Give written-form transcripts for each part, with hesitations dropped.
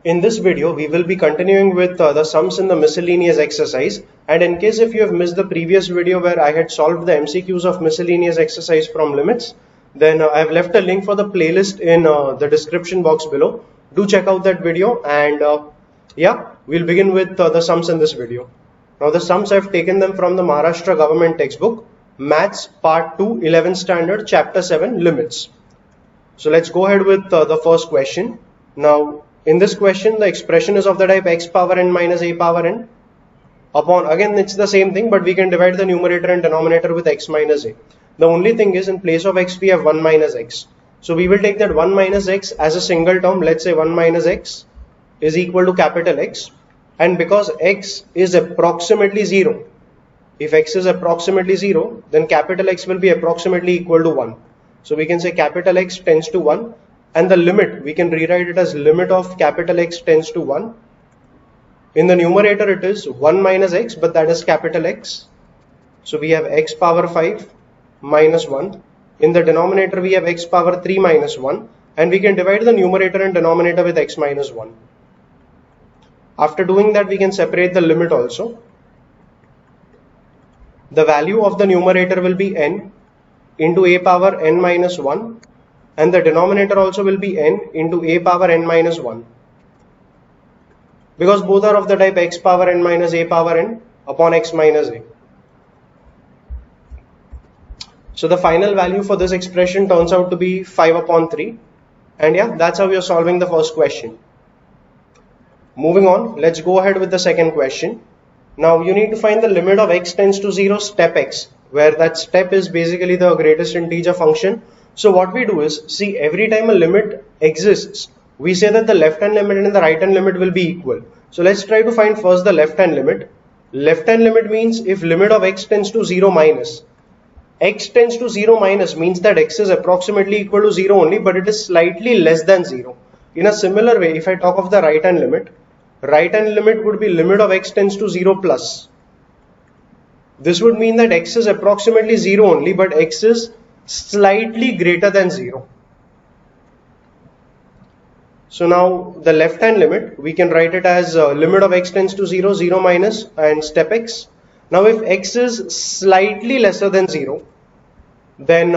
In this video, we will be continuing with the sums in the miscellaneous exercise. And in case if you have missed the previous video where I had solved the MCQs of miscellaneous exercise from limits, then I have left a link for the playlist in the description box below. Do check out that video, and yeah, we'll begin with the sums in this video. Now the sums, I've taken them from the Maharashtra government textbook, Maths Part 2, 11th Standard, Chapter 7, Limits. So let's go ahead with the first question. Now, in this question, the expression is of the type x power n minus a power n upon, again it's the same thing, but we can divide the numerator and denominator with x minus a. The only thing is, in place of x we have 1 minus x. So we will take that 1 minus x as a single term. Let's say 1 minus x is equal to capital X, and because x is approximately 0, if x is approximately 0, then capital X will be approximately equal to 1. So we can say capital X tends to 1, and the limit, we can rewrite it as limit of capital X tends to 1. In the numerator it is 1 minus x, but that is capital X. So we have x power 5 minus 1. In the denominator we have x power 3 minus 1, and we can divide the numerator and denominator with x minus 1. After doing that, we can separate the limit also. The value of the numerator will be n into a power n minus 1, and the denominator also will be n into a power n minus 1, because both are of the type x power n minus a power n upon x minus a. So the final value for this expression turns out to be 5 upon 3, and yeah, that's how we are solving the first question. Moving on, let's go ahead with the second question. Now you need to find the limit of x tends to 0 step x, where that step is basically the greatest integer function. So what we do is, see, every time a limit exists, we say that the left hand limit and the right hand limit will be equal. So let's try to find first the left hand limit. Left hand limit means if limit of x tends to 0 minus, x tends to 0 minus means that x is approximately equal to 0 only, but it is slightly less than 0. In a similar way, if I talk of the right hand limit would be limit of x tends to 0 plus. This would mean that x is approximately 0 only, but x is slightly greater than 0. So now the left hand limit, we can write it as limit of x tends to 0, 0 minus and step x. Now if x is slightly lesser than 0, then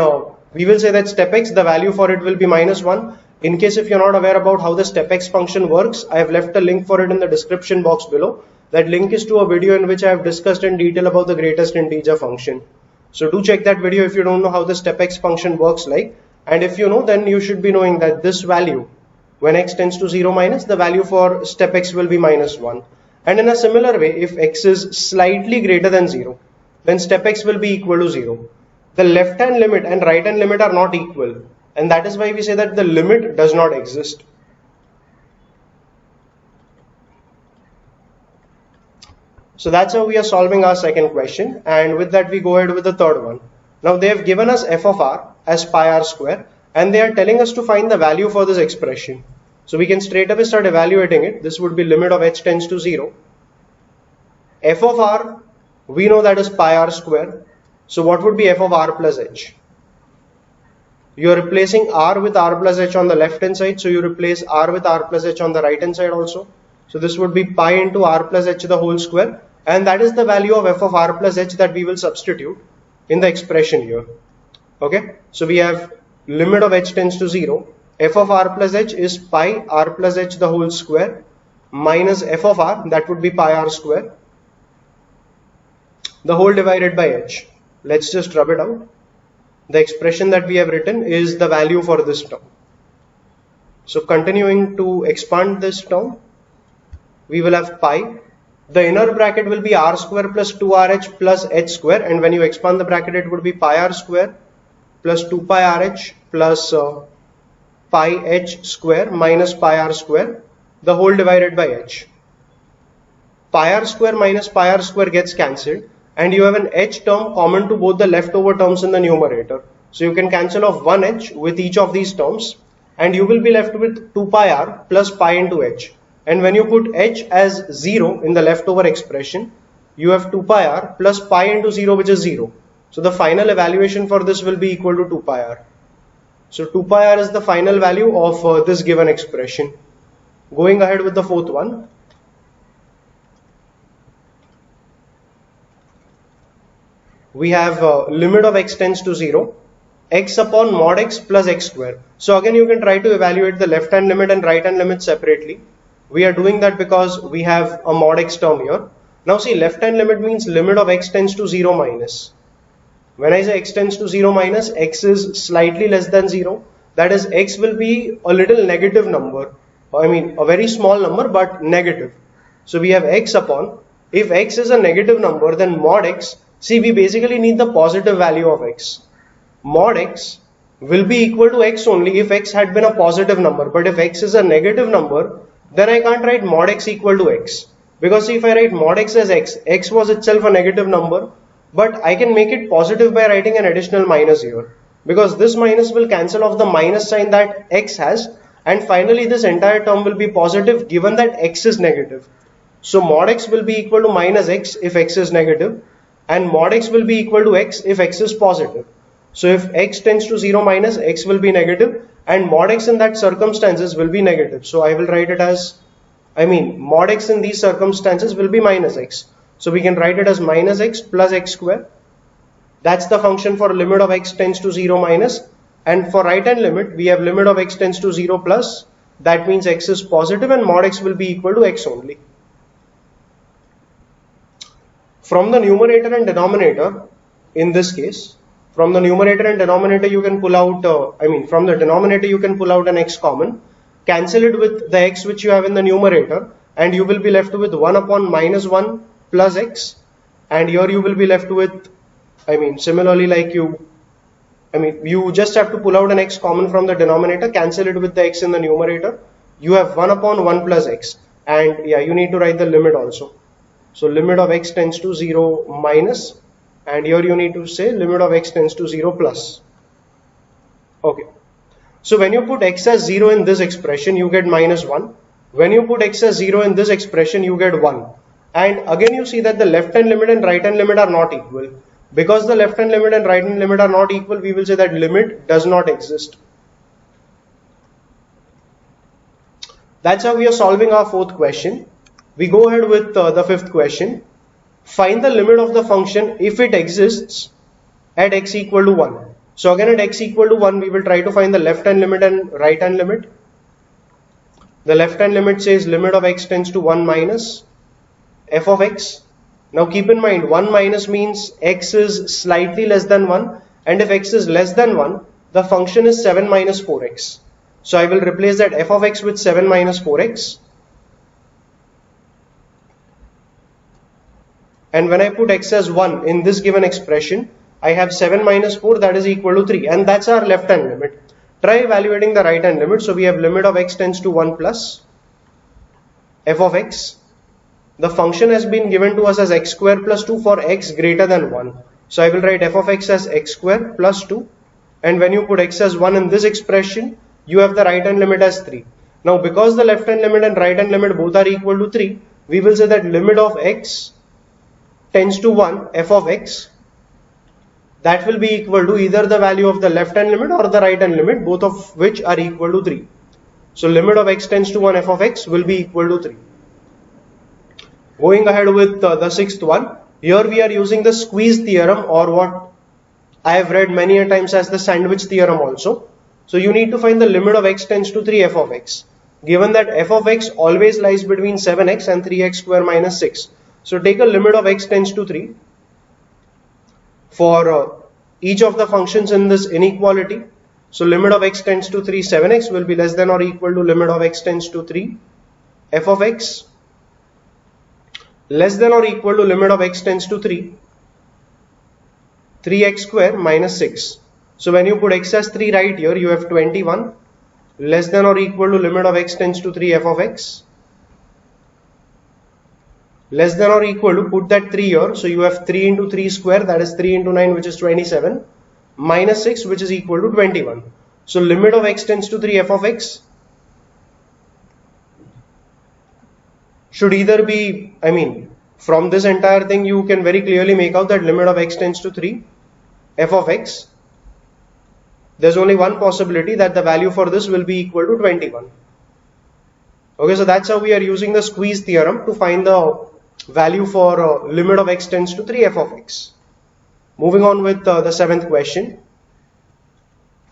we will say that step x, the value for it will be minus 1. In case if you're not aware about how the step x function works, I have left a link for it in the description box below. That link is to a video in which I have discussed in detail about the greatest integer function. So do check that video if you don't know how the step x function works like. And if you know, then you should be knowing that this value, when x tends to 0 minus, the value for step x will be minus 1. And in a similar way, if x is slightly greater than 0, then step x will be equal to 0. The left hand limit and right hand limit are not equal, and that is why we say that the limit does not exist. So that's how we are solving our second question, and with that we go ahead with the third one. Now they have given us f of r as pi r square, and they are telling us to find the value for this expression. So we can straight away start evaluating it. This would be limit of h tends to 0. F of r, we know that is pi r square. So what would be f of r plus h? You are replacing r with r plus h on the left hand side, so you replace r with r plus h on the right hand side also. So this would be pi into r plus h the whole square, and that is the value of f of r plus h that we will substitute in the expression here. Okay, so we have limit of h tends to 0, f of r plus h is pi r plus h the whole square minus f of r, that would be pi r square, the whole divided by h. Let's just rub it out. The expression that we have written is the value for this term. So continuing to expand this term, we will have pi. The inner bracket will be r square plus 2rh plus h square, and when you expand the bracket it would be pi r square plus 2 pi rh plus pi h square minus pi r square, the whole divided by h. Pi r square minus pi r square gets cancelled, and you have an h term common to both the leftover terms in the numerator. So you can cancel off one h with each of these terms, and you will be left with 2 pi r plus pi into h. And when you put h as 0 in the leftover expression, you have 2 pi r plus pi into 0, which is 0. So the final evaluation for this will be equal to 2 pi r. So 2 pi r is the final value of this given expression. Going ahead with the fourth one. We have limit of x tends to 0, x upon mod x plus x square. So again you can try to evaluate the left hand limit and right hand limit separately. We are doing that because we have a mod x term here. Now see, left hand limit means limit of x tends to 0 minus. When I say x tends to 0 minus, x is slightly less than 0. That is, x will be a little negative number. I mean a very small number but negative. So we have x upon, if x is a negative number, then mod x, see, we basically need the positive value of x. Mod x will be equal to x only if x had been a positive number, but if x is a negative number, then I can't write mod x equal to x, because see, if I write mod x as x, x was itself a negative number, but I can make it positive by writing an additional minus here, because this minus will cancel off the minus sign that x has, and finally this entire term will be positive given that x is negative. So mod x will be equal to minus x if x is negative, and mod x will be equal to x if x is positive. So if x tends to 0 minus, x will be negative, and mod x in that circumstances will be negative. So I will write it as, mod x in these circumstances will be minus x. So we can write it as minus x plus x square. That's the function for limit of x tends to 0 minus. And for right hand limit, we have limit of x tends to 0 plus. That means x is positive and mod x will be equal to x only. From the numerator and denominator, in this case, from the numerator and denominator you can pull out, from the denominator you can pull out an x common, cancel it with the x which you have in the numerator, and you will be left with 1 upon minus 1 plus x, and here you will be left with, similarly like you just have to pull out an x common from the denominator, cancel it with the x in the numerator, you have 1 upon 1 plus x, and yeah, you need to write the limit also. So limit of x tends to 0 minus, and here you need to say limit of x tends to 0 plus. Okay. So when you put x as 0 in this expression, you get minus 1. When you put x as 0 in this expression, you get 1. And again you see that the left hand limit and right hand limit are not equal. Because the left hand limit and right hand limit are not equal, we will say that limit does not exist. That's how we are solving our fourth question. We go ahead with the fifth question. Find the limit of the function if it exists at x equal to 1. So again at x equal to 1, we will try to find the left hand limit and right hand limit. The left hand limit says limit of x tends to 1 minus f of x. Now keep in mind, 1 minus means x is slightly less than 1, and if x is less than 1, the function is 7 minus 4x. So I will replace that f of x with 7 minus 4x. And when I put x as 1 in this given expression, I have 7 minus 4, that is equal to 3, and that's our left hand limit. Try evaluating the right hand limit. So we have limit of x tends to 1 plus f of x. The function has been given to us as x square plus 2 for x greater than 1. So I will write f of x as x square plus 2, and when you put x as 1 in this expression, you have the right hand limit as 3. Now because the left hand limit and right hand limit both are equal to 3, we will say that limit of x tends to 1 f of x, that will be equal to either the value of the left hand limit or the right hand limit, both of which are equal to 3. So limit of x tends to 1 f of x will be equal to 3. Going ahead with the sixth one, here we are using the squeeze theorem, or what I have read many a times as the sandwich theorem also. So you need to find the limit of x tends to 3 f of x, given that f of x always lies between 7x and 3x square minus 6. So take a limit of x tends to 3 for each of the functions in this inequality. So limit of x tends to 3, 7x will be less than or equal to limit of x tends to 3 f of x less than or equal to limit of x tends to 3 3x square minus 6. So when you put x as 3 right here, you have 21 less than or equal to limit of x tends to 3 f of x less than or equal to, put that 3 here, so you have 3 into 3 square, that is 3 into 9, which is 27, minus 6, which is equal to 21. So limit of x tends to 3 f of x should either be, from this entire thing you can very clearly make out that limit of x tends to 3 f of x, there's only one possibility, that the value for this will be equal to 21. Okay, so that's how we are using the squeeze theorem to find the value for limit of x tends to 3f of x. Moving on with the seventh question.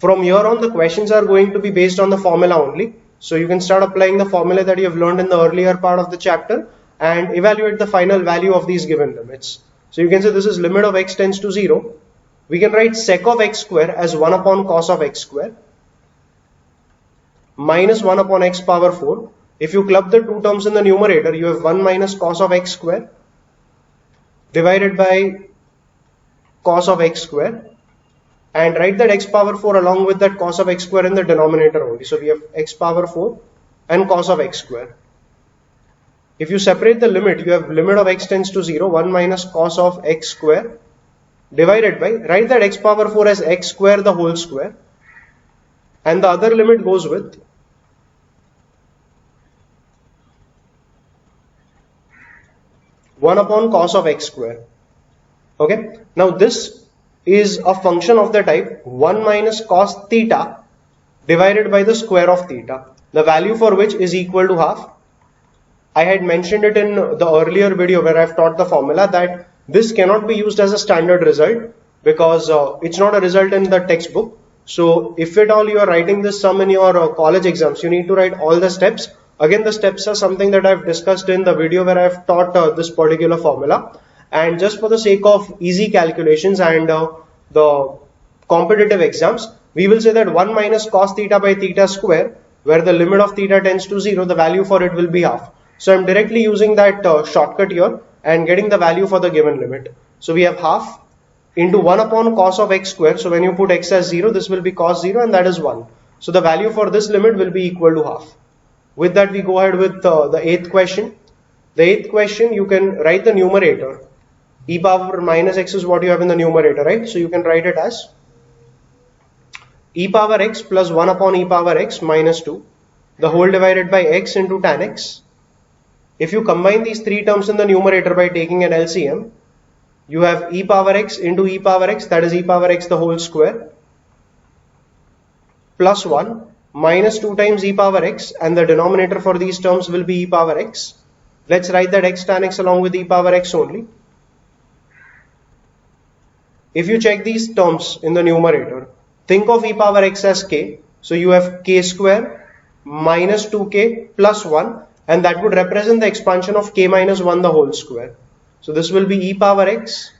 From here on, the questions are going to be based on the formula only. So you can start applying the formula that you have learned in the earlier part of the chapter and evaluate the final value of these given limits. So you can say this is limit of x tends to 0. We can write sec of x square as 1 upon cos of x square minus 1 upon x power 4. If you club the two terms in the numerator, you have 1 minus cos of x square divided by cos of x square, and write that x power 4 along with that cos of x square in the denominator only. So we have x power 4 and cos of x square. If you separate the limit, you have limit of x tends to 0, 1 minus cos of x square divided by, write that x power 4 as x square the whole square, and the other limit goes with one upon cos of x square. Okay, now this is a function of the type 1 minus cos theta divided by the square of theta, the value for which is equal to half. I had mentioned it in the earlier video where I've taught the formula that this cannot be used as a standard result because it's not a result in the textbook. So if at all you are writing this sum in your college exams, you need to write all the steps. Again, the steps are something that I've discussed in the video where I've taught this particular formula. And just for the sake of easy calculations and the competitive exams, we will say that 1 minus cos theta by theta square, where the limit of theta tends to 0, the value for it will be half. So I'm directly using that shortcut here and getting the value for the given limit. So we have half into 1 upon cos of x square. So when you put x as 0, this will be cos 0 and that is 1. So the value for this limit will be equal to half. With that, we go ahead with the eighth question. The eighth question, you can write the numerator. E power minus x is what you have in the numerator, right? So you can write it as e power x plus 1 upon e power x minus 2, the whole divided by x into tan x. If you combine these three terms in the numerator by taking an LCM, you have e power x into e power x, that is e power x the whole square, plus 1 minus 2 times e power x, and the denominator for these terms will be e power x. Let's write that x tan x along with e power x only. If you check these terms in the numerator, think of e power x as k. So you have k square minus 2k plus 1, and that would represent the expansion of k minus 1 the whole square. So this will be e power x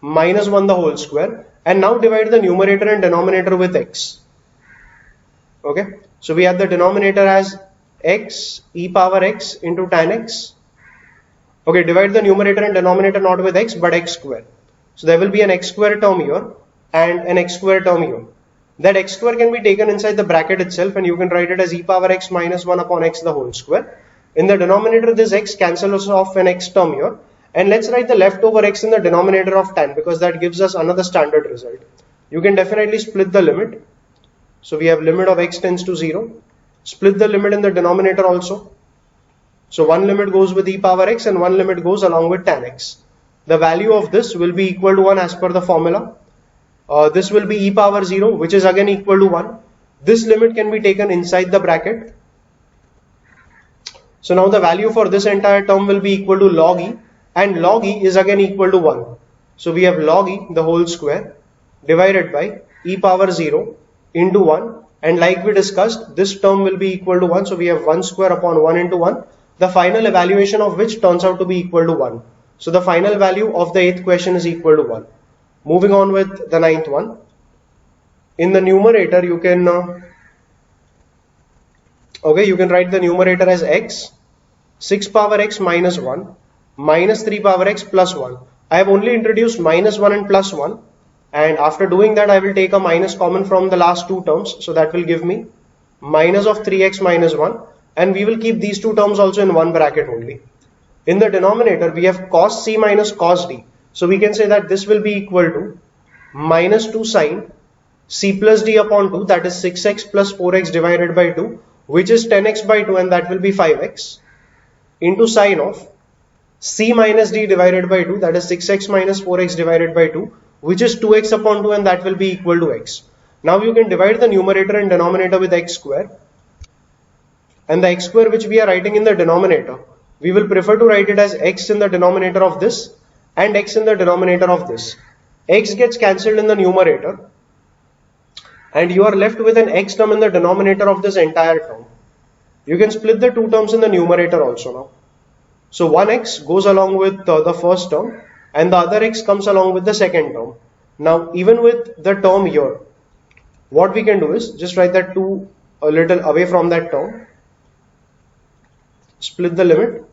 minus 1 the whole square, and now divide the numerator and denominator with x. Okay, so we have the denominator as x e power x into tan x. Okay, divide the numerator and denominator not with x but x square. So there will be an x square term here and an x square term here. That x square can be taken inside the bracket itself, and you can write it as e power x minus 1 upon x the whole square. In the denominator, this x cancels off an x term here, and let's write the leftover x in the denominator of tan because that gives us another standard result. You can definitely split the limit. So we have limit of x tends to 0. Split the limit in the denominator also. So one limit goes with e power x and one limit goes along with tan x. The value of this will be equal to 1 as per the formula. This will be e power 0, which is again equal to 1. This limit can be taken inside the bracket. So now the value for this entire term will be equal to log e, and log e is again equal to 1. So we have log e the whole square divided by e power 0 into 1, and like we discussed, this term will be equal to 1. So we have 1 square upon 1 into 1, the final evaluation of which turns out to be equal to 1. So the final value of the 8th question is equal to 1. Moving on with the 9th one. In the numerator, you can write the numerator as x, 6 power x minus 1, minus 3 power x plus 1. I have only introduced minus 1 and plus 1, and after doing that I will take a minus common from the last two terms, so that will give me minus of 3x minus 1, and we will keep these two terms also in one bracket only. In the denominator we have cos c minus cos d, so we can say that this will be equal to minus 2 sine c plus d upon 2, that is 6x plus 4x divided by 2, which is 10x by 2, and that will be 5x, into sine of c minus d divided by 2, that is 6x minus 4x divided by 2, which is 2x upon 2, and that will be equal to x. Now you can divide the numerator and denominator with x square, and the x square which we are writing in the denominator, we will prefer to write it as x in the denominator of this and x in the denominator of this. X gets cancelled in the numerator and you are left with an x term in the denominator of this entire term. You can split the two terms in the numerator also now. So one x goes along with the first term and the other x comes along with the second term. Now even with the term here, what we can do is just write that 2 a little away from that term, split the limit.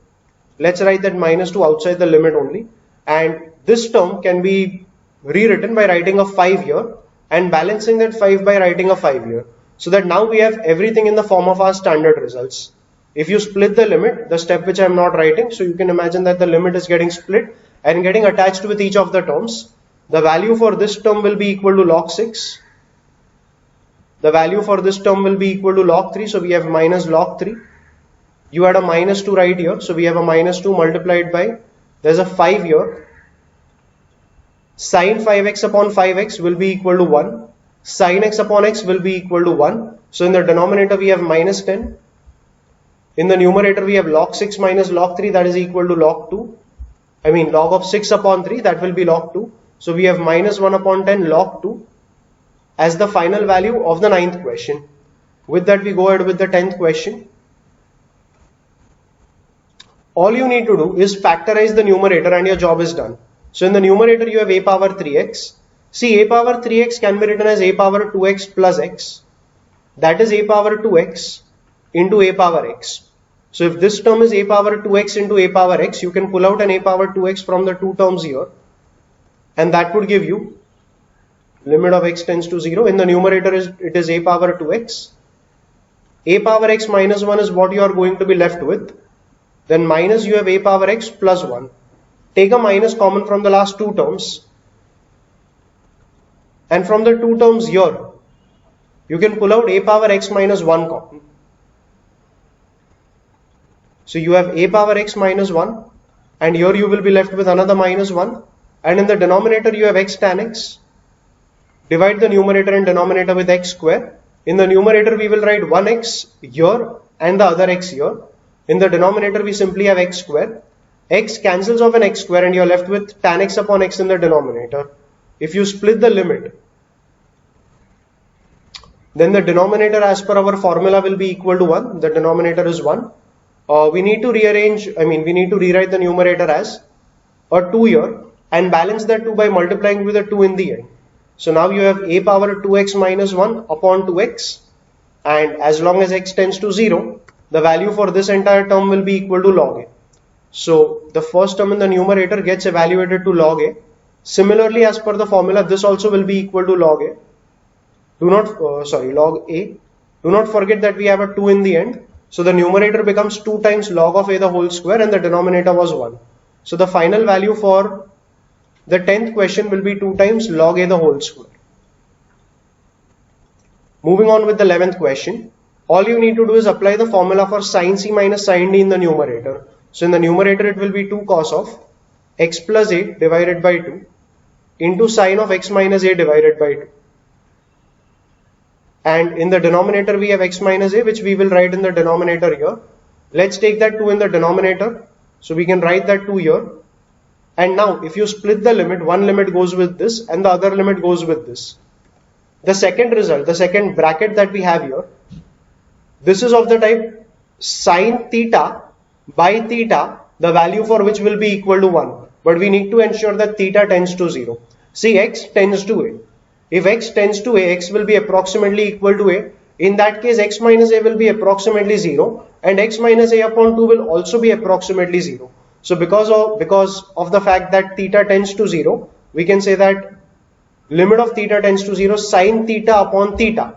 Let's write that minus 2 outside the limit only, and this term can be rewritten by writing a 5 here and balancing that 5 by writing a 5 here, so that now we have everything in the form of our standard results. If you split the limit, the step which I am not writing, so you can imagine that the limit is getting split and getting attached with each of the terms. The value for this term will be equal to log 6. The value for this term will be equal to log 3, so we have minus log 3. You had a minus 2 right here, so we have a minus 2 multiplied by, there's a 5 here. Sin 5x upon 5x will be equal to 1. Sin x upon x will be equal to 1. So in the denominator we have minus 10. In the numerator we have log 6 minus log 3, that is equal to log 2. I mean log of 6 upon 3, that will be log 2. So we have minus 1 upon 10 log 2 as the final value of the 9th question. With that we go ahead with the 10th question. All you need to do is factorize the numerator and your job is done. So in the numerator you have a power 3x. See, a power 3x can be written as a power 2x plus x. That is a power 2x into a power x. So if this term is a power 2x into a power x, you can pull out an a power 2x from the two terms here, and that would give you limit of x tends to 0. In the numerator it is a power 2x. A power x minus 1 is what you are going to be left with. Then minus you have a power x plus 1. Take a minus common from the last two terms. And from the two terms here, you can pull out a power x minus 1 common. So you have a power x minus 1, and here you will be left with another minus 1. And in the denominator you have x tan x. Divide the numerator and denominator with x square. In the numerator we will write 1x here and the other x here. In the denominator we simply have x square. X cancels off an x square and you are left with tan x upon x in the denominator. If you split the limit, then the denominator as per our formula will be equal to 1. The denominator is 1. We need to rewrite the numerator as a 2 here and balance that 2 by multiplying with a 2 in the end. So now you have a power 2x minus 1 upon 2x, and as long as x tends to 0, the value for this entire term will be equal to log a. So the first term in the numerator gets evaluated to log a. Similarly, as per the formula, this also will be equal to log a. Log a. Do not forget that we have a 2 in the end. So the numerator becomes 2 times log of a the whole square and the denominator was 1. So the final value for the 10th question will be 2 times log a the whole square. Moving on with the 11th question. All you need to do is apply the formula for sin c minus sin d in the numerator. So in the numerator it will be 2 cos of x plus a divided by 2 into sin of x minus a divided by 2. And in the denominator we have x minus a, which we will write in the denominator here. Let's take that 2 in the denominator. So we can write that 2 here. And now if you split the limit, one limit goes with this and the other limit goes with this. The second result, the second bracket that we have here, this is of the type sin theta by theta, the value for which will be equal to 1. But we need to ensure that theta tends to 0. See, x tends to a. If x tends to a, x will be approximately equal to a. In that case, x minus a will be approximately 0 and x minus a upon 2 will also be approximately 0. So because of the fact that theta tends to 0, we can say that limit of theta tends to 0, sin theta upon theta,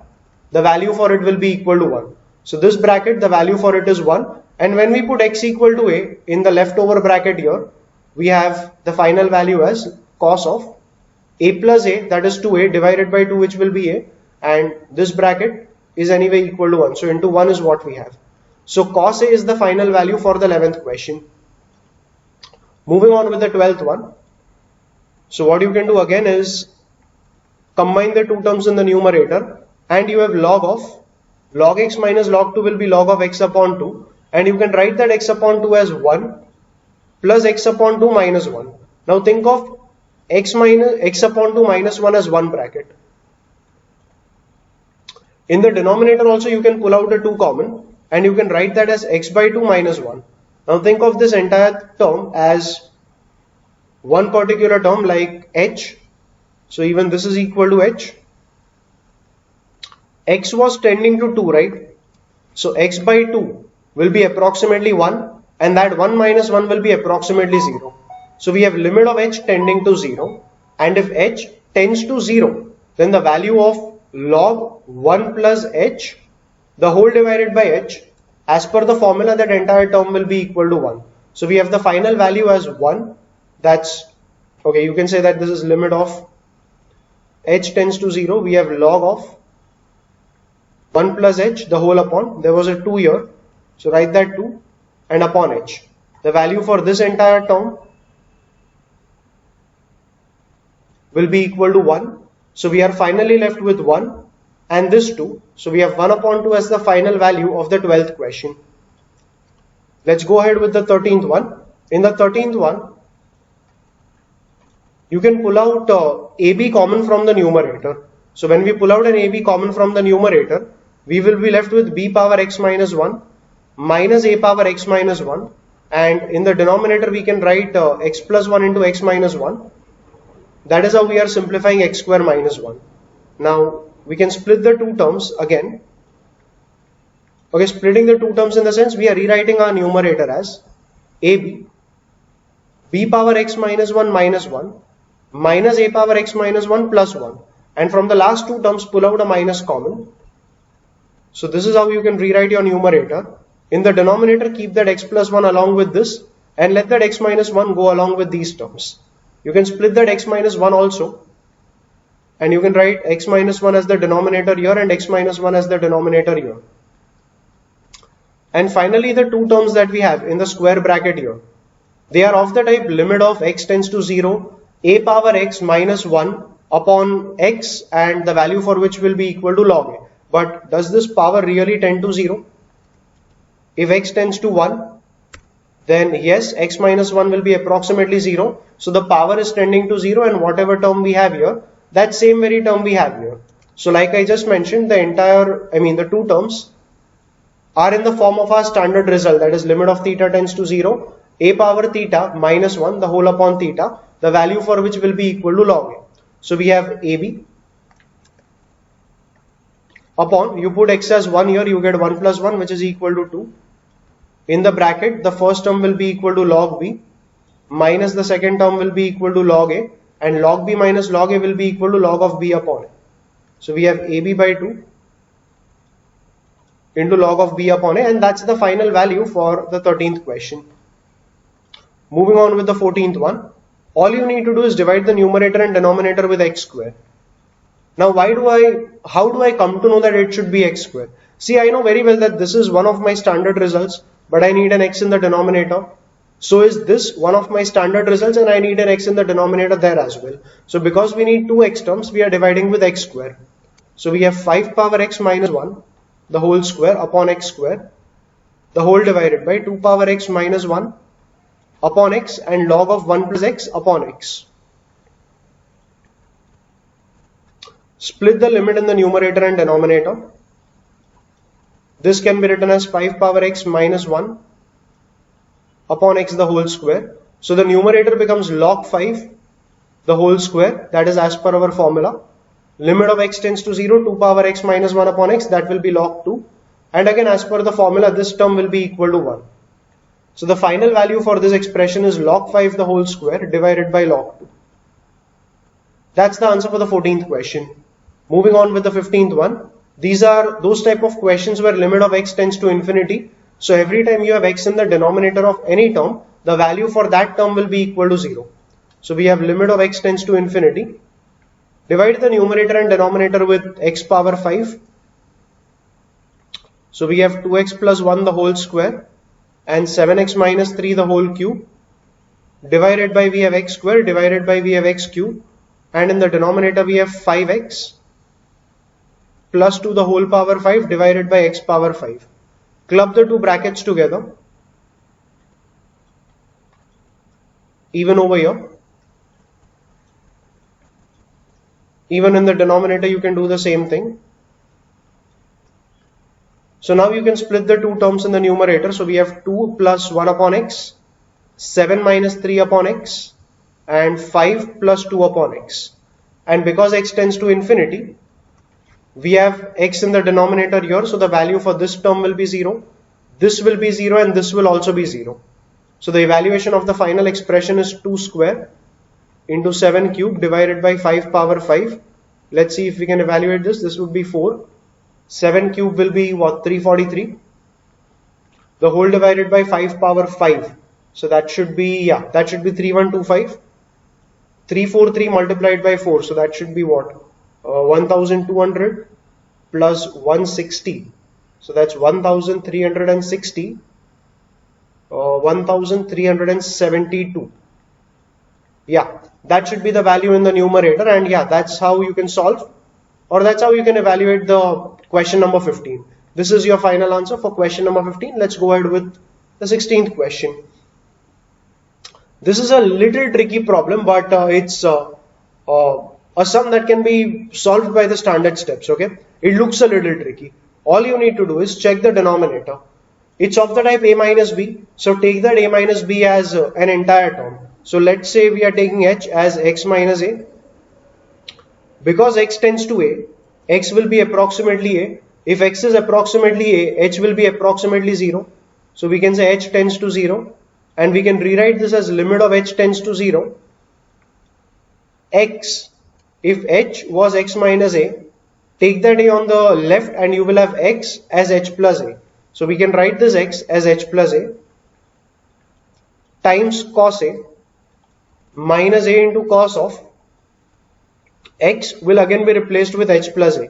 the value for it will be equal to 1. So this bracket, the value for it is 1, and when we put x equal to a in the leftover bracket here, we have the final value as cos of a plus a, that is 2a divided by 2, which will be a, and this bracket is anyway equal to 1. So into 1 is what we have. So cos a is the final value for the 11th question. Moving on with the 12th one. So what you can do again is combine the two terms in the numerator and you have log of Log x minus log 2 will be log of x upon 2, and you can write that x upon 2 as 1 plus x upon 2 minus 1. Now think of x upon 2 minus 1 as 1 bracket. In the denominator also you can pull out a 2 common, and you can write that as x by 2 minus 1. Now think of this entire term as one particular term like h. So even this is equal to h. X was tending to 2, right? So x by 2 will be approximately 1, and that 1 minus 1 will be approximately 0. So we have limit of h tending to 0, and if h tends to 0, then the value of log 1 plus h, the whole divided by h, as per the formula, that entire term will be equal to 1. So we have the final value as 1. That's okay. You can say that this is limit of h tends to 0. We have log of 1 plus h, the whole upon, there was a 2 here, so write that 2, and upon h. The value for this entire term will be equal to 1. So we are finally left with 1 and this 2. So we have 1 upon 2 as the final value of the 12th question. Let's go ahead with the 13th one. In the 13th one, you can pull out AB common from the numerator. So when we pull out an AB common from the numerator, we will be left with b power x minus 1 minus a power x minus 1, and in the denominator we can write x plus 1 into x minus 1. That is how we are simplifying x square minus 1. Now we can split the two terms again. Okay, splitting the two terms in the sense we are rewriting our numerator as ab b power x minus 1 minus 1 minus a power x minus 1 plus 1, and from the last two terms pull out a minus common. So this is how you can rewrite your numerator. In the denominator, keep that x plus 1 along with this, and let that x minus 1 go along with these terms. You can split that x minus 1 also, and you can write x minus 1 as the denominator here and x minus 1 as the denominator here. And finally the two terms that we have in the square bracket here, they are of the type limit of x tends to 0, a power x minus 1 upon x, and the value for which will be equal to log a. But does this power really tend to 0? If x tends to 1, then yes, x minus 1 will be approximately 0. So the power is tending to 0, and whatever term we have here, that same very term we have here. So like I just mentioned, the two terms are in the form of our standard result, that is limit of theta tends to 0, a power theta minus 1, the whole upon theta, the value for which will be equal to log a. So we have AB upon, you put x as 1 here, you get 1 plus 1, which is equal to 2. In the bracket, the first term will be equal to log b minus the second term will be equal to log a, and log b minus log a will be equal to log of b upon a. So we have ab by 2 into log of b upon a, and that's the final value for the 13th question. Moving on with the 14th one. All you need to do is divide the numerator and denominator with x square. Now how do I come to know that it should be x square? See, I know very well that this is one of my standard results, but I need an x in the denominator. So is this one of my standard results, and I need an x in the denominator there as well. So because we need two x terms, we are dividing with x square. So we have 5 power x minus 1, the whole square upon x square, the whole divided by 2 power x minus 1 upon x, and log of 1 plus x upon x. Split the limit in the numerator and denominator. This can be written as 5 power x minus 1 upon x the whole square. So the numerator becomes log 5 the whole square, that is as per our formula. Limit of x tends to 0, 2 power x minus 1 upon x, that will be log 2. And again, as per the formula, this term will be equal to 1. So the final value for this expression is log 5 the whole square divided by log 2. That's the answer for the 14th question. Moving on with the 15th one. These are those type of questions where limit of x tends to infinity. So every time you have x in the denominator of any term, the value for that term will be equal to 0. So we have limit of x tends to infinity. Divide the numerator and denominator with x power 5. So we have 2x plus 1 the whole square and 7x minus 3 the whole cube. Divided by we have x square, divided by we have x cube, and in the denominator we have 5x plus 2 the whole power 5 divided by x power 5. Club the two brackets together. Even over here. Even in the denominator you can do the same thing. So now you can split the two terms in the numerator. So we have 2 plus 1 upon x, 7 minus 3 upon x, and 5 plus 2 upon x. And because x tends to infinity, we have x in the denominator here. So the value for this term will be 0. This will be 0 and this will also be 0. So the evaluation of the final expression is 2 square into 7 cube divided by 5 power 5. Let's see if we can evaluate this. This would be 4. 7 cube will be what? 343. The whole divided by 5 power 5. So that should be, that should be 3125. 343 multiplied by 4. So that should be what? 1200 plus 160. So that's 1360. 1372. That should be the value in the numerator, and that's how you can solve, or that's how you can evaluate the question number 15. This is your final answer for question number 15. Let's go ahead with the 16th question. This is a little tricky problem, but it's a sum that can be solved by the standard steps. Okay, it looks a little tricky. All you need to do is check the denominator. It's of the type a minus b, so take that a minus b as an entire term. So let's say we are taking h as x minus a. Because x tends to a, x will be approximately a. If x is approximately a, h will be approximately 0. So we can say h tends to 0, and we can rewrite this as limit of h tends to 0. X, if h was x minus a, take that a on the left and you will have x as h plus a. So we can write this x as h plus a times cos a minus a into cos of x will again be replaced with h plus a,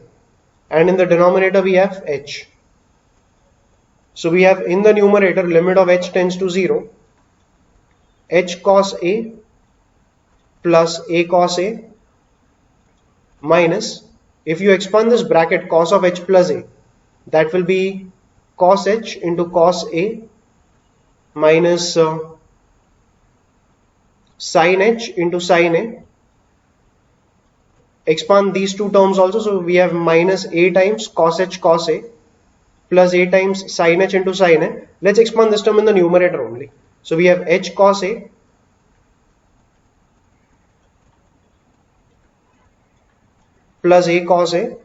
and in the denominator we have h. So we have in the numerator limit of h tends to 0, h cos a plus a cos a minus, if you expand this bracket, cos of h plus a, that will be cos h into cos a minus sin h into sin a. Expand these two terms also, so we have minus a times cos h cos a plus a times sin h into sin a. Let's expand this term in the numerator only. So we have h cos a plus a cos a.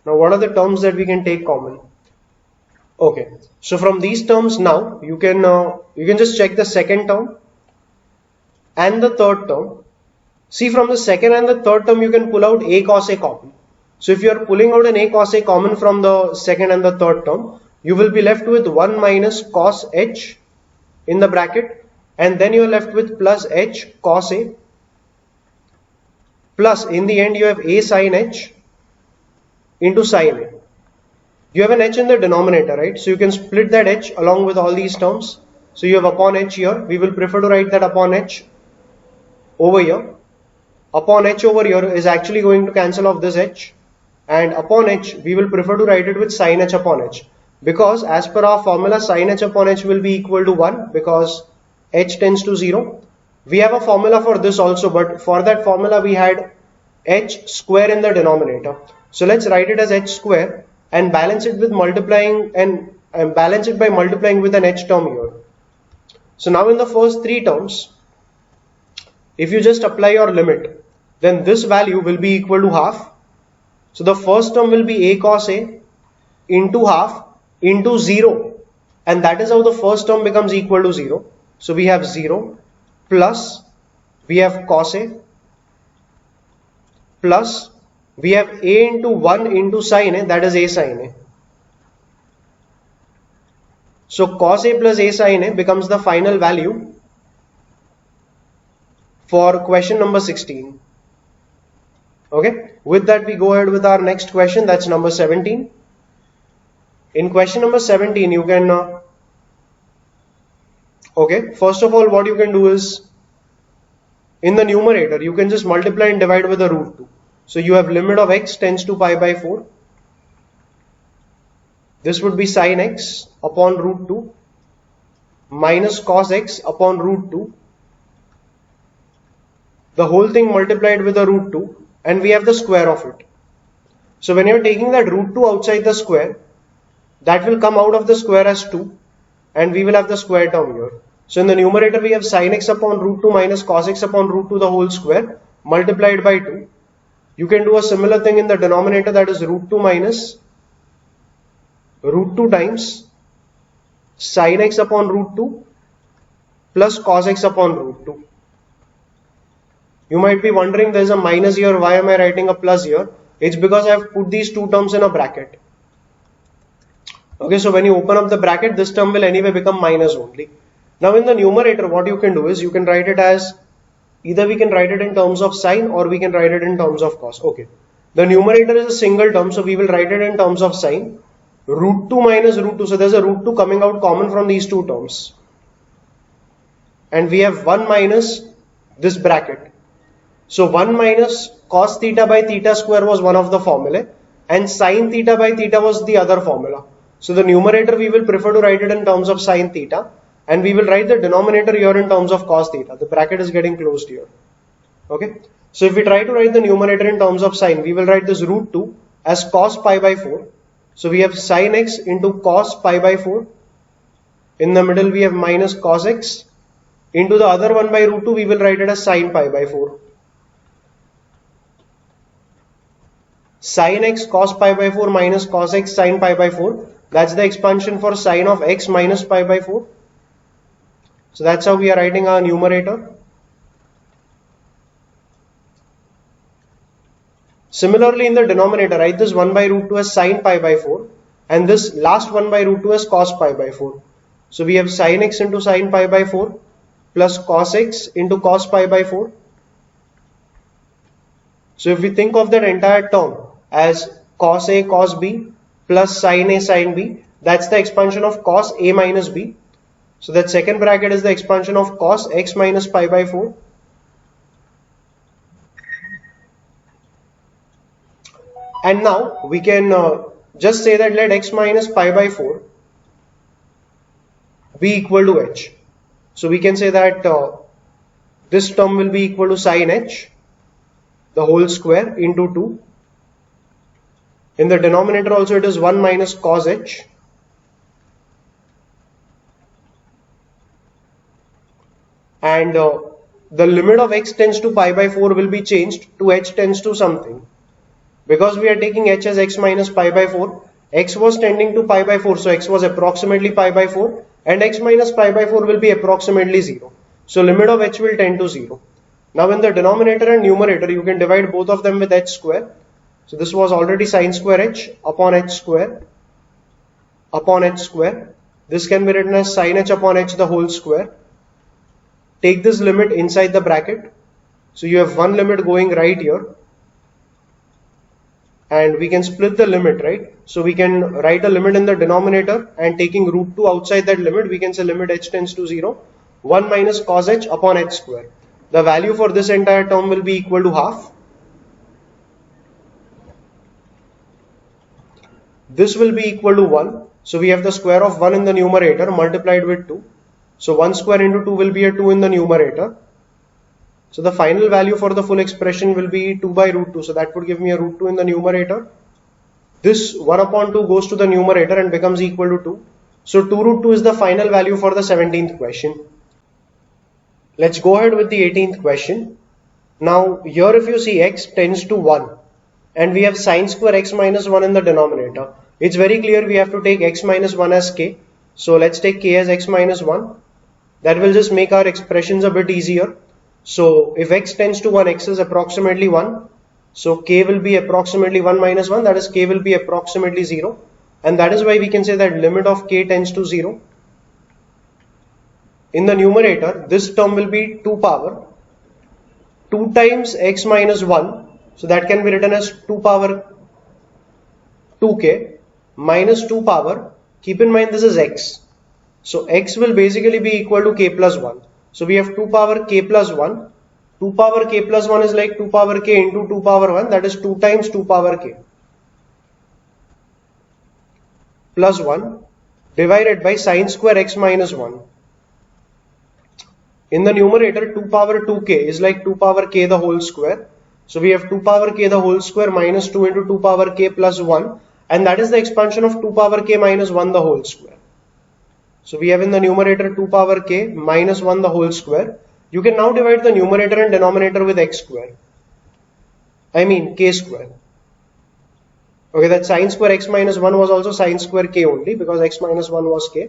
Now what are the terms that we can take common? Okay, so from these terms now you can just check the second term and the third term. See, from the second and the third term you can pull out a cos a common. So if you are pulling out an a cos a common from the second and the third term, you will be left with 1 minus cos h in the bracket, and then you are left with plus h cos a, plus in the end you have a sin h into sin a. You have an h in the denominator, right? So you can split that h along with all these terms. So you have upon h here. We will prefer to write that upon h over here. Upon h over here is actually going to cancel off this h, and upon h we will prefer to write it with sin h upon h, because as per our formula sin h upon h will be equal to 1 because h tends to 0. We have a formula for this also, but for that formula we had h square in the denominator. So let's write it as h square and balance it with multiplying, and balance it by multiplying with an h term here. So now in the first three terms, if you just apply your limit, then this value will be equal to half. So the first term will be a cos a into half into 0, and that is how the first term becomes equal to 0. So we have 0 plus we have cos a plus we have a into 1 into sin a, that is a sin a. So cos a plus a sin a becomes the final value for question number 16. Okay, with that we go ahead with our next question, that's number 17. In question number 17 you can okay, first of all what you can do is, in the numerator you can just multiply and divide with the root 2. So you have limit of x tends to pi by 4 this would be sin x upon root 2 minus cos x upon root 2, the whole thing multiplied with the root 2, and we have the square of it. So when you're taking that root 2 outside the square, that will come out of the square as 2, and we will have the square term here. So in the numerator we have sin x upon root 2 minus cos x upon root 2 the whole square multiplied by 2. You can do a similar thing in the denominator, that is root 2 minus root 2 times sin x upon root 2 plus cos x upon root 2. You might be wondering, there is a minus here, why am I writing a plus here? It's because I have put these two terms in a bracket. Okay, so when you open up the bracket, this term will anyway become minus only. Now in the numerator, what you can do is, you can write it as, either we can write it in terms of sine or we can write it in terms of cos. Okay, the numerator is a single term, so we will write it in terms of sine. Root 2 minus root 2, so there's a root 2 coming out common from these two terms. And we have 1 minus this bracket. So 1 minus cos theta by theta square was one of the formulae, and sin theta by theta was the other formula. So the numerator we will prefer to write it in terms of sin theta, and we will write the denominator here in terms of cos theta. The bracket is getting closed here. Okay. So if we try to write the numerator in terms of sine, we will write this root 2 as cos pi by 4. So we have sin x into cos pi by 4. In the middle we have minus cos x. Into the other 1 by root 2 we will write it as sin pi by 4. Sin x cos pi by 4 minus cos x sin pi by 4. That's the expansion for sin of x minus pi by 4. So that's how we are writing our numerator. Similarly in the denominator, write this 1 by root 2 as sin pi by 4 and this last 1 by root 2 as cos pi by 4. So we have sin x into sin pi by 4 plus cos x into cos pi by 4. So if we think of that entire term as cos A cos B plus sin A sin B, that's the expansion of cos A minus B. So that second bracket is the expansion of cos x minus pi by 4. And now we can just say that let x minus pi by 4 be equal to h. So we can say that this term will be equal to sin h, the whole square, into 2. In the denominator also it is 1 minus cos h. And the limit of x tends to pi by 4 will be changed to h tends to something. Because we are taking h as x minus pi by 4, x was tending to pi by 4, so x was approximately pi by 4, and x minus pi by 4 will be approximately 0. So limit of h will tend to 0. Now in the denominator and numerator, you can divide both of them with h square. So this was already sin square h upon h square upon h square. This can be written as sin h upon h the whole square. Take this limit inside the bracket. So you have one limit going right here. And we can split the limit, right? So we can write a limit in the denominator, and taking root 2 outside that limit, we can say limit h tends to 0, 1 minus cos h upon h square. The value for this entire term will be equal to half. This will be equal to 1. So we have the square of 1 in the numerator multiplied with 2. So 1 square into 2 will be a 2 in the numerator. So the final value for the full expression will be 2 by root 2. So that would give me a root 2 in the numerator. This 1 upon 2 goes to the numerator and becomes equal to 2. So 2 root 2 is the final value for the 17th question. Let's go ahead with the 18th question. Now here if you see x tends to 1 and we have sin square x minus 1 in the denominator. It's very clear we have to take x minus 1 as k. So let's take k as x minus 1. That will just make our expressions a bit easier. So if x tends to 1, x is approximately 1. So k will be approximately 1 minus 1, that is k will be approximately 0. And that is why we can say that limit of k tends to 0. In the numerator, this term will be 2 power 2 times x minus 1. So that can be written as 2 power 2k minus 2 power. Keep in mind this is x. So x will basically be equal to k plus 1. So we have 2 power k plus 1. 2 power k plus 1 is like 2 power k into 2 power 1. That is 2 times 2 power k. plus 1 divided by sine square x minus 1. In the numerator, 2 power 2k is like 2 power k the whole square. So we have 2 power k the whole square minus 2 into 2 power k plus 1, and that is the expansion of 2 power k minus 1 the whole square. So we have in the numerator 2 power k minus 1 the whole square. You can now divide the numerator and denominator with x square. I mean k square. Okay, that sine square x minus 1 was also sine square k only, because x minus 1 was k.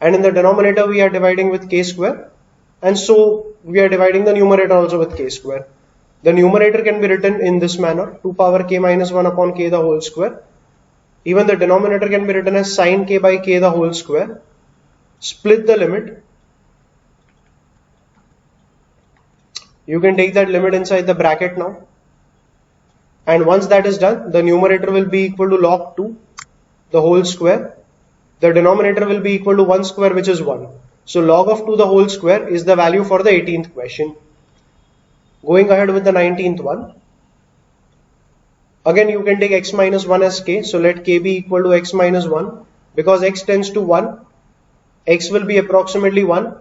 And in the denominator we are dividing with k square. And so we are dividing the numerator also with k square. The numerator can be written in this manner, 2 power k minus 1 upon k the whole square. Even the denominator can be written as sine k by k the whole square. Split the limit. You can take that limit inside the bracket now. And once that is done, the numerator will be equal to log 2 the whole square. The denominator will be equal to 1 square, which is 1. So log of 2 the whole square is the value for the 18th question. Going ahead with the 19th one. Again, you can take x minus 1 as k. So let k be equal to x minus 1. Because x tends to 1, x will be approximately 1,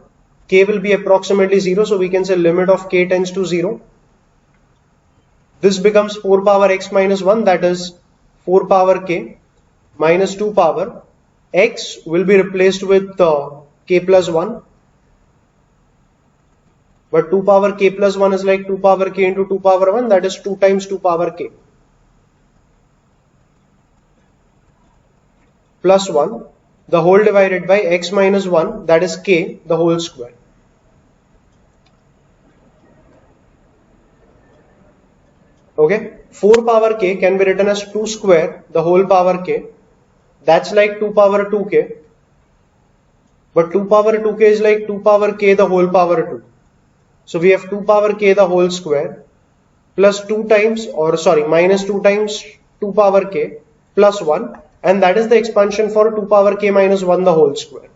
k will be approximately 0. So we can say limit of k tends to 0. This becomes 4 power x minus 1, that is 4 power k minus 2 power. X will be replaced with k plus 1. But 2 power k plus 1 is like 2 power k into 2 power 1, that is 2 times 2 power k. Plus 1, the whole divided by x minus 1, that is k, the whole square. Okay, 4 power k can be written as 2 square, the whole power k. That's like 2 power 2k. But 2 power 2k is like 2 power k the whole power 2. So we have 2 power k the whole square plus 2 times, minus 2 times 2 power k plus 1, and that is the expansion for 2 power k minus 1 the whole square.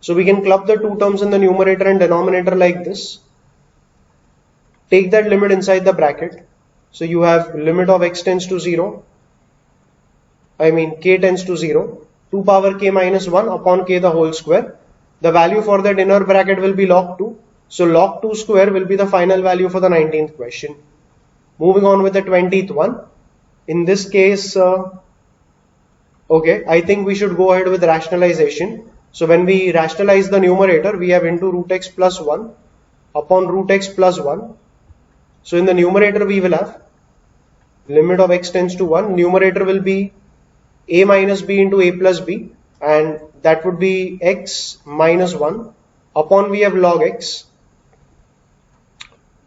So we can club the two terms in the numerator and denominator like this. Take that limit inside the bracket. So you have limit of x tends to 0. K tends to 0. 2 power k minus 1 upon k the whole square. The value for that inner bracket will be log 2. So log 2 square will be the final value for the 19th question. Moving on with the 20th one. In this case, I think we should go ahead with rationalization. So when we rationalize the numerator, we have into root x plus 1 upon root x plus 1. So in the numerator we will have limit of x tends to 1. Numerator will be a minus b into a plus b, and that would be x minus 1 upon we have log x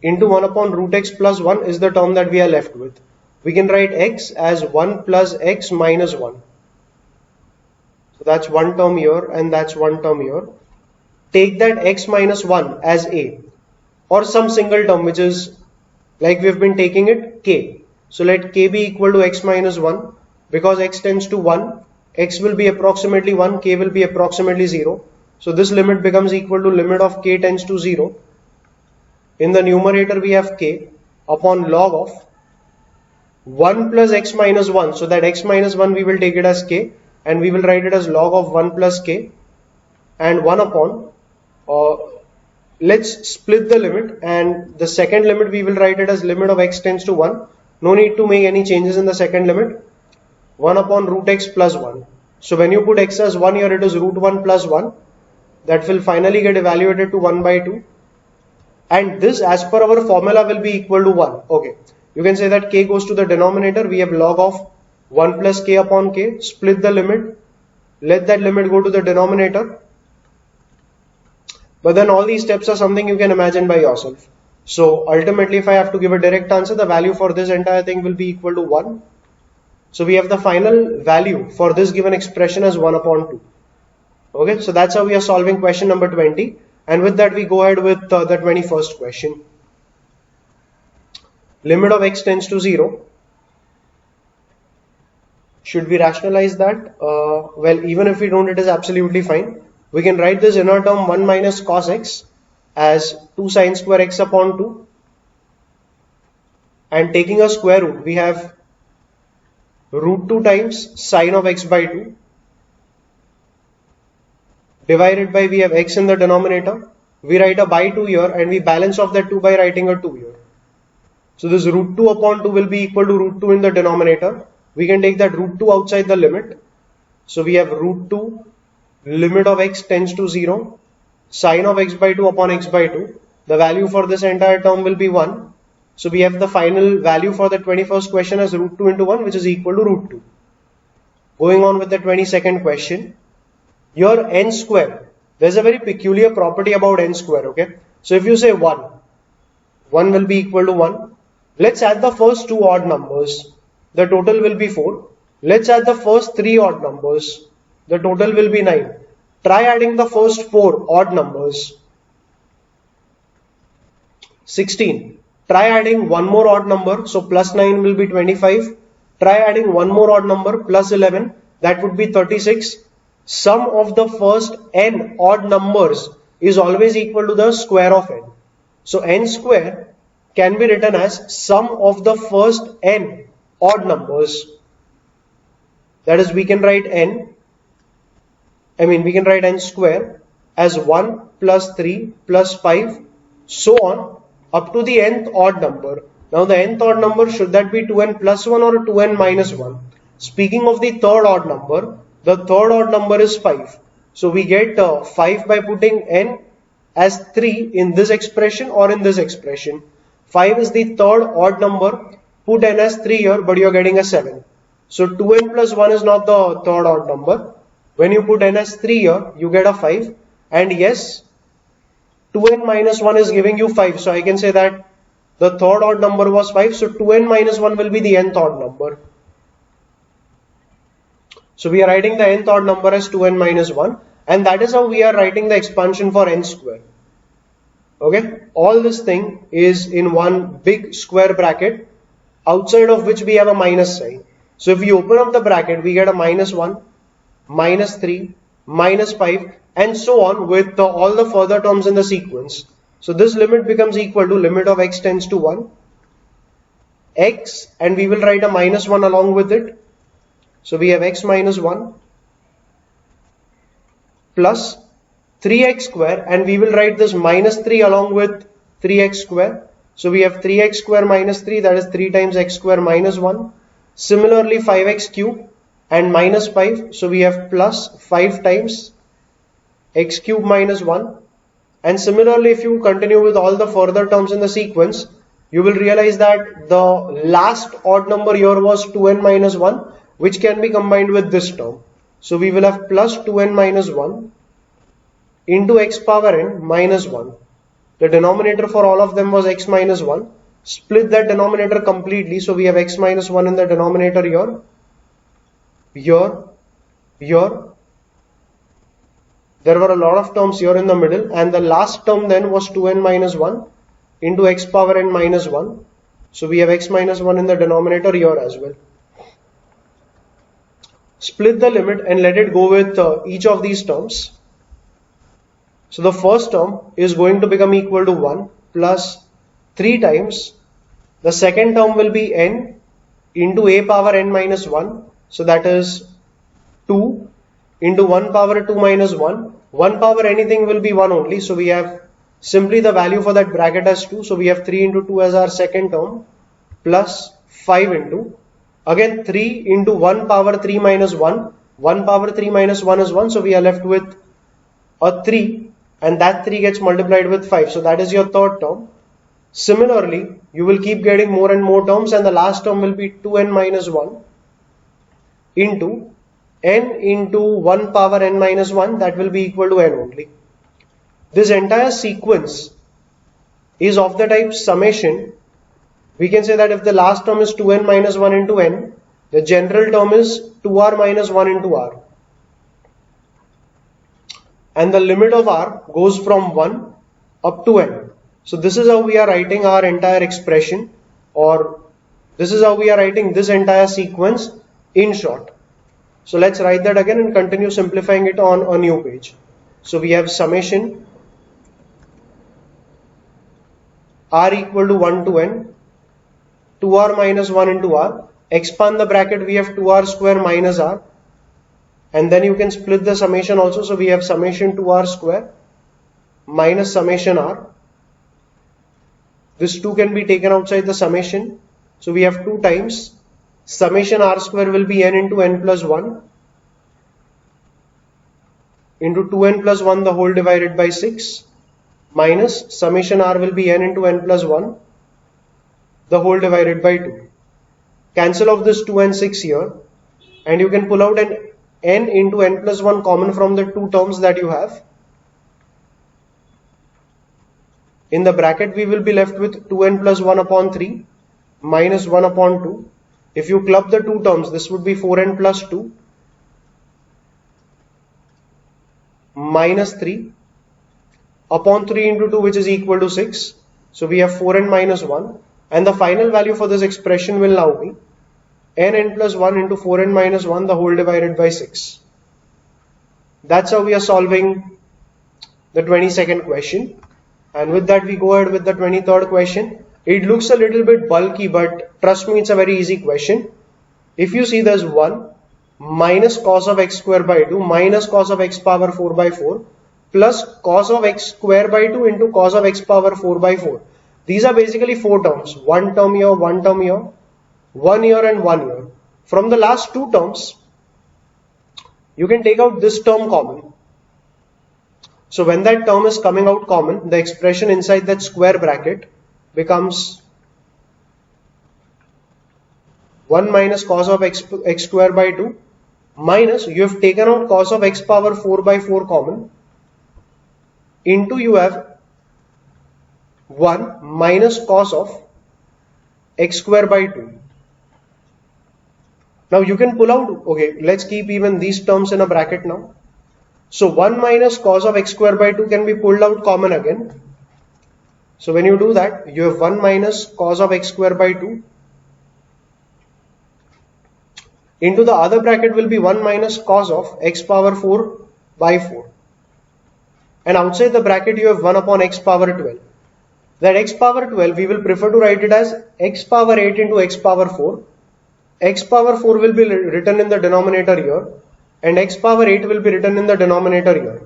into 1 upon root x plus 1 is the term that we are left with. We can write x as 1 plus x minus 1. So that's one term here and that's one term here. Take that x minus 1 as a, or some single term which is like we have been taking it k. So let k be equal to x minus 1. Because x tends to 1, x will be approximately 1, k will be approximately 0. So this limit becomes equal to limit of k tends to 0. In the numerator we have k upon log of 1 plus x minus 1. So that x minus 1 we will take it as k, and we will write it as log of 1 plus k, and 1 upon, let's split the limit, and the second limit we will write it as limit of x tends to 1. No need to make any changes in the second limit. 1 upon root x plus 1. So when you put x as 1 here, it is root 1 plus 1. That will finally get evaluated to 1 by 2. And this, as per our formula, will be equal to 1. Okay. You can say that k goes to the denominator. We have log of 1 plus k upon k. Split the limit. Let that limit go to the denominator. But then all these steps are something you can imagine by yourself. So ultimately, if I have to give a direct answer, the value for this entire thing will be equal to 1. So we have the final value for this given expression as 1 upon 2. Okay, so that's how we are solving question number 20. And with that we go ahead with the 21st question. Limit of x tends to 0. Should we rationalize that? Well, even if we don't, it is absolutely fine. We can write this inner term 1 minus cos x as 2 sine square x upon 2. And taking a square root, we have root 2 times sine of x by 2 divided by, we have x in the denominator. We write a by 2 here and we balance off that 2 by writing a 2 here. So this root 2 upon 2 will be equal to root 2 in the denominator. We can take that root 2 outside the limit. So we have root 2 limit of x tends to 0 sine of x by 2 upon x by 2. The value for this entire term will be 1. So we have the final value for the 21st question as root 2 into 1, which is equal to root 2. Going on with the 22nd question. Your n square, there's a very peculiar property about n square, okay? So if you say 1 will be equal to 1. Let's add the first two odd numbers. The total will be 4. Let's add the first three odd numbers. The total will be 9. Try adding the first 4 odd numbers. 16. Try adding one more odd number. So plus 9 will be 25. Try adding one more odd number, plus 11. That would be 36. Sum of the first n odd numbers is always equal to the square of n. So n square can be written as sum of the first n odd numbers. That is, we can write n square as 1 plus 3 plus 5 so on up to the nth odd number. Now the nth odd number, should that be 2n plus 1 or 2n minus 1? Speaking of the third odd number, the third odd number is 5. So we get 5 by putting n as 3 in this expression or in this expression. 5 is the third odd number. Put n as 3 here, but you are getting a 7. So 2n plus 1 is not the third odd number. When you put n as 3 here, you get a 5. And yes, 2n minus 1 is giving you 5. So I can say that the third odd number was 5. So 2n minus 1 will be the nth odd number. So we are writing the nth odd number as 2n minus 1. And that is how we are writing the expansion for n square. Okay. All this thing is in one big square bracket, outside of which we have a minus sign. So if we open up the bracket, we get a minus 1, minus 3, minus 5, and so on with all the further terms in the sequence. So this limit becomes equal to limit of x tends to 1, x, and we will write a minus 1 along with it. So we have x minus 1 plus 3x square, and we will write this minus 3 along with 3x square. So we have 3x square minus 3, that is 3 times x square minus 1. Similarly 5x cube and minus 5. So we have plus 5 times x cube minus 1. And similarly, if you continue with all the further terms in the sequence, you will realize that the last odd number here was 2n minus 1, which can be combined with this term. So we will have plus 2n minus 1 into x power n minus 1. The denominator for all of them was x minus 1. Split that denominator completely. So we have x minus 1 in the denominator here, here. There were a lot of terms here in the middle, and the last term then was 2n minus 1 into x power n minus 1. So we have x minus 1 in the denominator here as well. Split the limit and let it go with each of these terms. So the first term is going to become equal to 1 plus 3 times. The second term will be n into a power n minus 1. So that is 2 into 1 power 2 minus 1. 1 power anything will be 1 only. So we have simply the value for that bracket as 2. So we have 3 into 2 as our second term plus 5 into, again 3 into 1 power 3 minus 1. 1 power 3 minus 1 is 1. So we are left with a 3, and that 3 gets multiplied with 5. So that is your third term. Similarly, you will keep getting more and more terms, and the last term will be 2n minus 1 into n into 1 power n minus 1, that will be equal to n only. This entire sequence is of the type summation. We can say that if the last term is 2n minus 1 into n, the general term is 2r minus 1 into r. And the limit of r goes from 1 up to n. So this is how we are writing our entire expression, or this is how we are writing this entire sequence in short. So let's write that again and continue simplifying it on a new page. So we have summation r equal to 1 to n, 2r minus 1 into r. expand the bracket, we have 2r square minus r, and then you can split the summation also. So we have summation 2r square minus summation r. This 2 can be taken outside the summation. So we have 2 times summation r square will be n into n plus 1 into 2n plus 1 the whole divided by 6 minus summation r will be n into n plus 1 the whole divided by 2. Cancel off this 2 and 6 here, and you can pull out an n into n plus 1 common from the 2 terms that you have. In the bracket we will be left with 2n plus 1 upon 3 minus 1 upon 2. If you club the 2 terms, this would be 4n plus 2 minus 3 upon 3 into 2, which is equal to 6. So we have 4n minus 1, and the final value for this expression will now be n plus 1 into 4n minus 1 the whole divided by 6. That's how we are solving the 22nd question. And with that we go ahead with the 23rd question. It looks a little bit bulky, but trust me, it's a very easy question. If you see, there's 1 minus cos of x square by 2 minus cos of x power 4 by 4 plus cos of x square by 2 into cos of x power 4 by 4. These are basically 4 terms. 1 term here, 1 term here, 1 here and 1 here. From the last 2 terms, you can take out this term common. So when that term is coming out common, the expression inside that square bracket becomes 1 minus cos of x square by 2 minus, you have taken out cos of x power 4 by 4 common, into you have 1 minus cos of x square by 2. Now you can pull out, okay, let's keep even these terms in a bracket now. So 1 minus cos of x square by 2 can be pulled out common again. So when you do that, you have 1 minus cos of x square by 2 into the other bracket will be 1 minus cos of x power 4 by 4. And outside the bracket you have 1 upon x power 12. That x power 12 we will prefer to write it as x power 8 into x power 4. X power 4 will be written in the denominator here, and x power 8 will be written in the denominator here.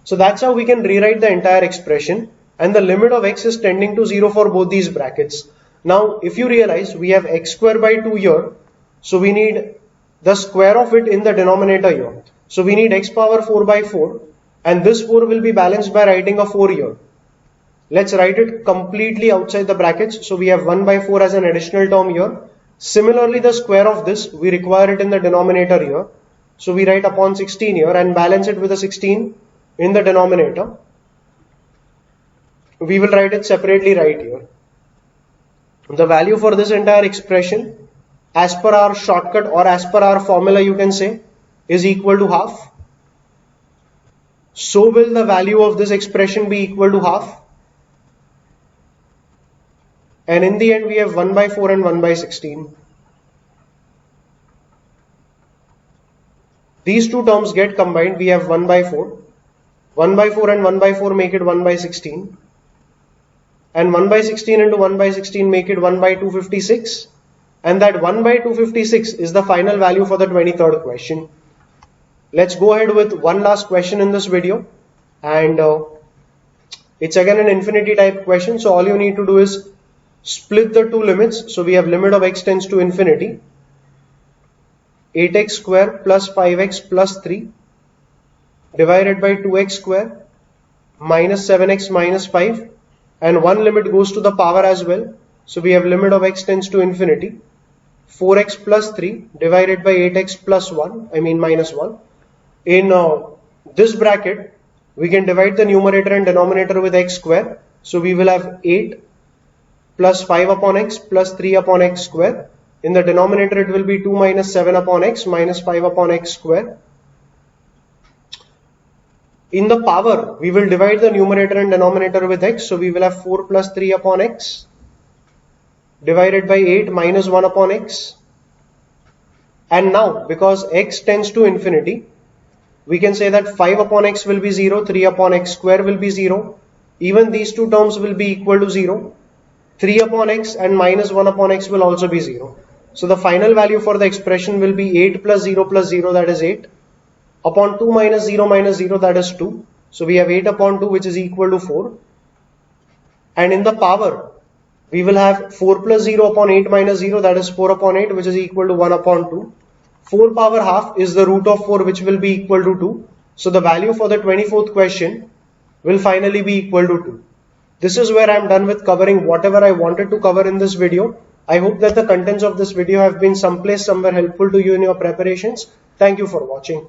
So that's how we can rewrite the entire expression, and the limit of x is tending to 0 for both these brackets. Now if you realize, we have x square by 2 here, so we need the square of it in the denominator here. So we need x power 4 by 4, and this 4 will be balanced by writing a 4 here. Let's write it completely outside the brackets. So we have 1 by 4 as an additional term here. Similarly, the square of this, we require it in the denominator here. So we write upon 16 here and balance it with a 16 in the denominator. We will write it separately right here. The value for this entire expression, as per our shortcut or as per our formula, you can say, is equal to half. So will the value of this expression be equal to half. And in the end we have 1 by 4 and 1 by 16. These two terms get combined, we have 1 by 4. 1 by 4 and 1 by 4 make it 1 by 16. And 1 by 16 into 1 by 16 make it 1 by 256. And that 1 by 256 is the final value for the 23rd question. Let's go ahead with one last question in this video. And it's again an infinity type question. So all you need to do is split the two limits. So we have limit of x tends to infinity, 8x square plus 5x plus 3 divided by 2x square minus 7x minus 5, and one limit goes to the power as well. So we have limit of x tends to infinity, 4x plus 3 divided by 8x plus 1, minus 1. In this bracket, we can divide the numerator and denominator with x square. So we will have 8 plus 5 upon x plus 3 upon x square. In the denominator it will be 2 minus 7 upon x minus 5 upon x square. In the power, we will divide the numerator and denominator with x. So we will have 4 plus 3 upon x divided by 8 minus 1 upon x. And now, because x tends to infinity, we can say that 5 upon x will be 0, 3 upon x square will be 0, even these two terms will be equal to 0. 3 upon x and minus 1 upon x will also be 0. So the final value for the expression will be 8 plus 0, that is 8, upon 2 minus 0, that is 2. So we have 8 upon 2, which is equal to 4. And in the power, we will have 4 plus 0 upon 8 minus 0, that is 4 upon 8, which is equal to 1 upon 2. 4 power half is the root of 4, which will be equal to 2. So the value for the 24th question will finally be equal to 2. This is where I am done with covering whatever I wanted to cover in this video. I hope that the contents of this video have been somewhere helpful to you in your preparations. Thank you for watching.